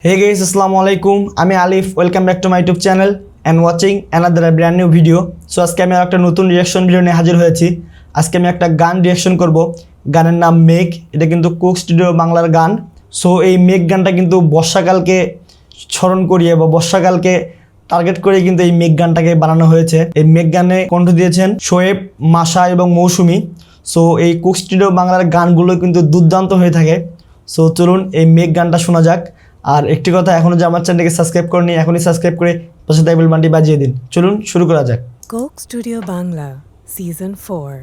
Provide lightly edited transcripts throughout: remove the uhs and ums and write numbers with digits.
Hey guys, Assalamu alaikum. আমি আলিফ, welcome back to my YouTube channel and watching another brand new video. So আজকে আমি একটা নতুন reaction video নিয়ে হাজির হয়েছি। আজকে আমি একটা গান রিয়াকশন করব। গানের নাম মেঘ। এটা কিন্তু কুক স্টুডিও বাংলার গান। সো এই মেঘ গানটা কিন্তু বর্ষাকালকে স্মরণ করিয়ে বা বর্ষাকালকে টার্গেট করে কিন্তু এই মেঘ গানটাকে বানানো হয়েছে। এই মেঘ গানে কণ্ঠ দিয়েছেন শোয়েব, মাশা এবং মৌসুমী। সো এই কুক স্টুডিও বাংলার গানগুলো কিন্তু দুর্দান্ত হয়ে থাকে। সো চলুন এই মেঘ গানটা শোনা যাক। আর একটি কথা, এখনো যে আমার চ্যানেলকে সাবস্ক্রাইব করেনি, এখনই সাবস্ক্রাইব করে পাশে থাকা বেল বাটনটি বাজিয়ে দিন। চলুন শুরু করা যাক। Cook studio Bangla season 4।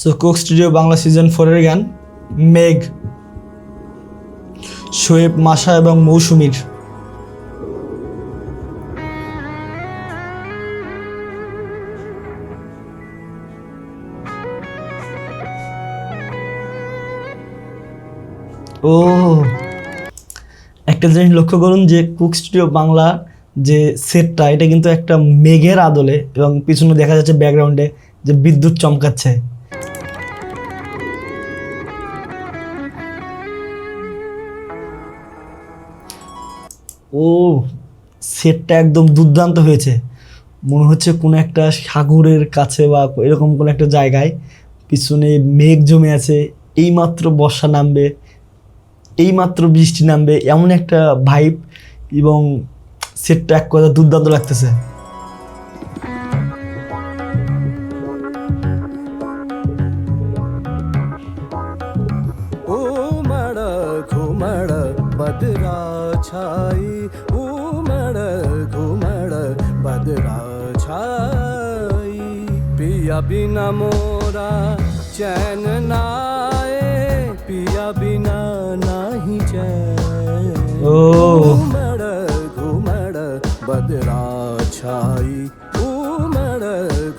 So cook studio Bangla season 4 এর গান মেঘ, শোয়েব, মাশা এবং মৌসুমীর। ও একটা জিনিস লক্ষ্য করুন যে কুক স্টুডিও বাংলা যে সেটটা, এটা কিন্তু একটা মেঘের আদলে এবং পিছনে দেখা যাচ্ছে ব্যাকগ্রাউন্ডে যে বিদ্যুৎ চমকাচ্ছে। ও সেটটা একদম দুর্দান্ত হয়েছে। মনে হচ্ছে কোনো একটা সাগরের কাছে বা এরকম কোনো একটা জায়গায় পিছনে মেঘ জমে আছে, এইমাত্র বর্ষা নামবে, এইমাত্র বৃষ্টি নামবে, এমন একটা ভাইব এবং সেটটা এক কথা দুর্দান্ত লাগতেছে। उमड़ घुमड़ बदरा छाई उमड़ घुमड़ बदरा छाई पिया बिना मोरा चैन नाए पिया बिना नाही चैन उमड़ घुमड़ बदरा छाई उमड़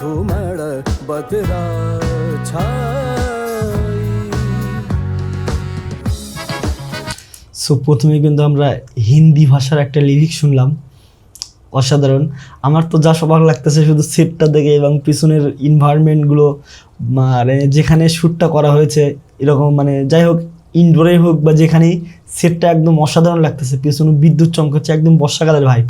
घुमड़ बदरा छाई। সো প্রথমে কিন্তু আমরা হিন্দি ভাষার একটা লিরিক্স শুনলাম, অসাধারণ। আমার তো যা সবাক লাগতেছে শুধু সেটটা দেখে এবং পিছনের এনভায়রনমেন্টগুলো, মানে যেখানে শ্যুটটা করা হয়েছে এরকম, মানে যাই হোক ইনডোরে হোক বা যেখানেই, সেটটা একদম অসাধারণ লাগতেছে। পিছনে বিদ্যুৎ চমকাচ্ছে, একদম বর্ষাকালের ভাই।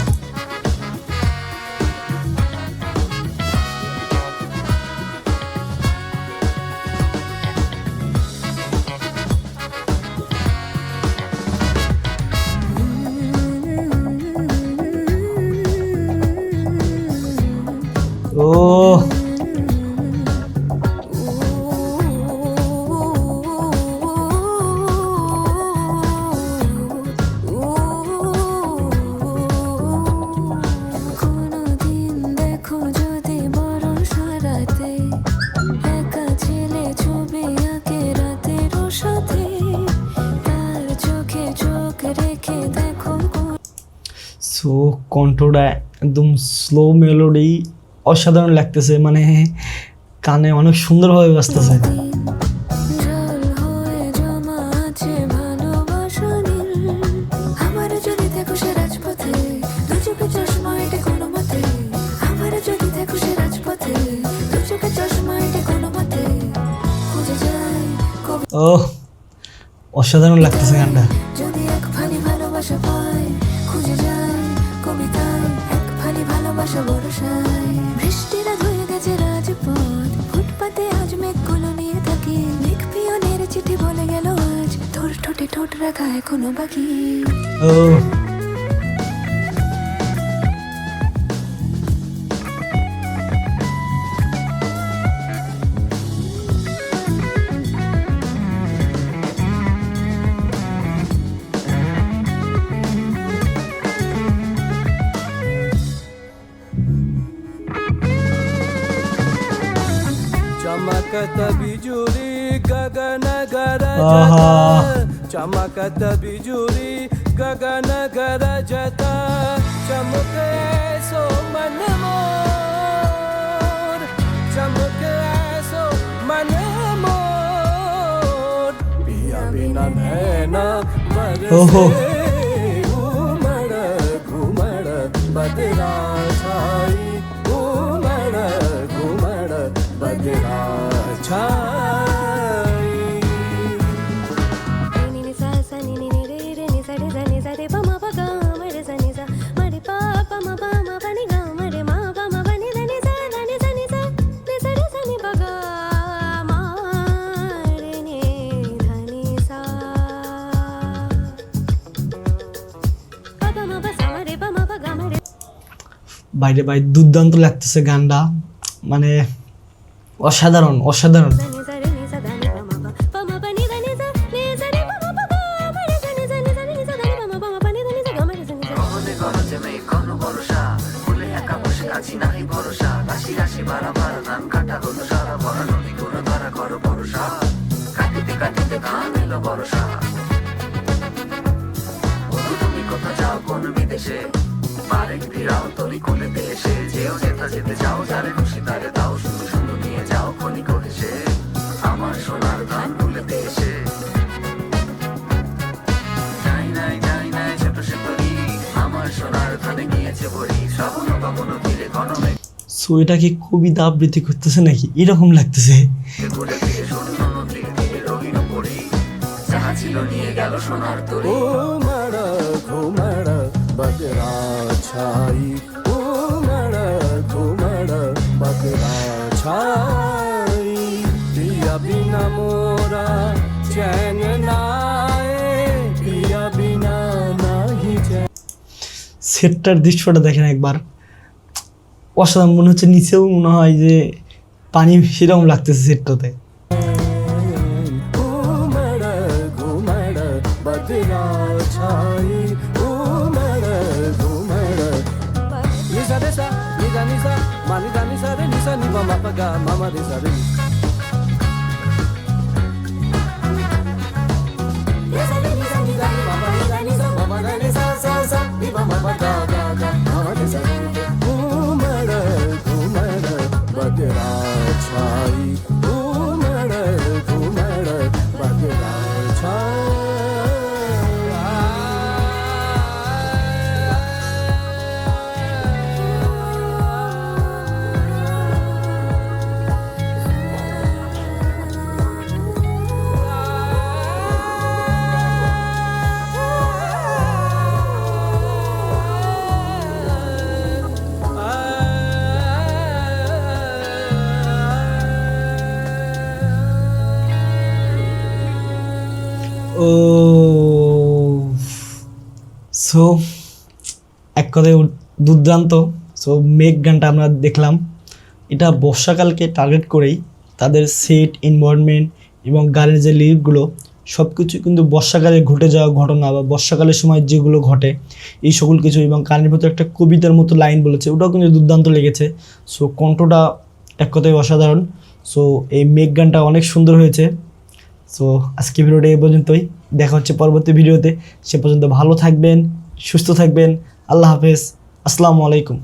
ও কোনদিন দেখো যদি বরষারাতে একা ছেলে ছবি আঁকে রাতের সাথে তার চোখে চোখ রেখে দেখো। সো কণ্ঠটা একদম স্লো মেলোডি, অসাধারণ লাগতেছে, মানে কানে অনেক সুন্দরভাবে বাজতেছে। জল হয়ে জমা আছে ভালোবাসা নীল আমার যদি দেখো সে রাজপথে দু চোখে চশমা এটা কোনো মতে আমার যদি দেখো সে রাজপথে দু চোখে চশমা এটা কোনো মতে খুঁজে যায় কবি ও অসাধারণ লাগতেছে গানটা। যদি এক ফালি ভালোবাসা পায় খুঁজে যায় কবিতায় এক ফালি ভালোবাসা বরসায় বৃষ্টিরা ধুয়ে গেছে রাজপথ ফুটপাতে আজ মেঘগুলো নিয়ে থাকি মেঘ পিয়নের চিঠি বলে গেল আজ তোর ঠোঁটে ঠোঁট রাখা এখনো বাকি। ও चमकत बिजुली गगन गरजत आहा। चमकत बिजुली गगन गरजत चमके सो मन मोर चमके सो मन मोर पिया बिना नैना ओहो। बरसे उमड़ घुमड़ बदरा छाई उमड़ घुमड़ बदरा छाई। ni ni sa sa ni ni ni re re ni sa re pa ma pa ga বাইরে বাইরে দুর্দান্ত লাগতেছে গানটা, মানে অসাধারণ অসাধারণ। সো এটা কি কবিতা আবৃত্তি করতেছে নাকি, এরকম লাগতেছে। घुमड़ घुमड़ बदरा छाई घुमड़ बदरा छाई पिया बिना मोरा चैन नाए पिया बिना नाही चैन। সেটটার দৃশ্যটা দেখেন একবার, অসাধারণ। মনে হচ্ছে নিচেও মনে হয় যে পানি, সেরকম লাগতেছে সেটটাতে। घुमड़ घुमड़ बदरा छाई घुमड़ निसा निसा निसा निसा मानी दा निसा रे निसा नि मामा पगा मामा निसा रे निसा रे निसा निसा नि मामा निसा मामा दा निसा सा सा नि मामा पगा गा गा मामा निसा रे घुमड़ घुमड़ बदरा छाई घुमड़ घुमड़ बदरा ও সো এক কথায় দুর্দান্ত। সো মেঘ গানটা আমরা দেখলাম, এটা বর্ষাকালকে টার্গেট করেই তাদের সেট, এনভায়রনমেন্ট এবং গানের যে লিরিকগুলো সব কিছু কিন্তু বর্ষাকালে ঘটে যাওয়া ঘটনা বা বর্ষাকালের সময় যেগুলো ঘটে এই সকল কিছু, এবং গানের ভিতরে একটা কবিতার মতো লাইন বলেছে, ওটাও কিন্তু দুর্দান্ত লেগেছে। সো কণ্ঠটা এক কথায় অসাধারণ। সো এই মেঘ গানটা অনেক সুন্দর হয়েছে। সো আজকে ভিডিওটা এই পর্যন্তই, দেখা হচ্ছে পরবর্তী ভিডিওতে। সে পর্যন্ত ভালো থাকবেন, সুস্থ থাকবেন। আল্লাহ হাফেজ, আসসালামু আলাইকুম।